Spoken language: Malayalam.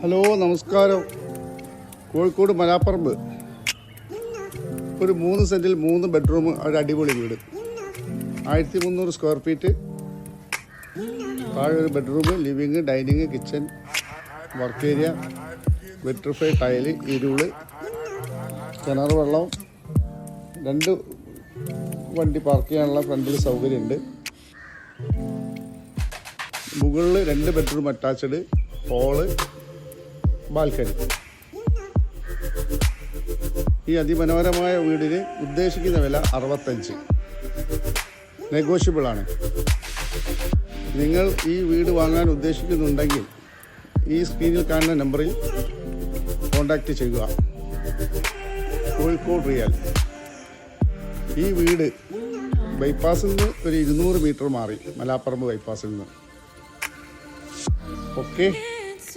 ഹലോ നമസ്കാരം. കോഴിക്കോട് മലാപ്പറമ്പ് ഒരു 3 സെൻറ്റിൽ 3 ബെഡ്റൂം ഒരു അടിപൊളി വീട്. 1300 സ്ക്വയർ ഫീറ്റ്. താഴെ ഒരു bedroom, living, dining, kitchen, work area, vitrify tile, ഇരുള്, കിണർ വെള്ളം, 2 വണ്ടി പാർക്ക് ചെയ്യാനുള്ള ഫ്രണ്ടിൽ സൗകര്യമുണ്ട്. മുകളിൽ 2 ബെഡ്റൂം അറ്റാച്ച്ഡ്, ഹോള്, ബാൽക്കണി. ഈ അതിമനോഹരമായ വീടിന് ഉദ്ദേശിക്കുന്ന വില 65. നെഗോഷ്യബിളാണ്. നിങ്ങൾ ഈ വീട് വാങ്ങാൻ ഉദ്ദേശിക്കുന്നുണ്ടെങ്കിൽ ഈ സ്ക്രീനിൽ കാണുന്ന നമ്പറിൽ കോൺടാക്റ്റ് ചെയ്യുക. കോഴിക്കോട് റിയൽ. ഈ വീട് ബൈപ്പാസിൽ നിന്ന് ഒരു 200 മീറ്റർ മാറി, മലാപ്പറമ്പ് ബൈപ്പാസിൽ നിന്ന്. ഓക്കെ.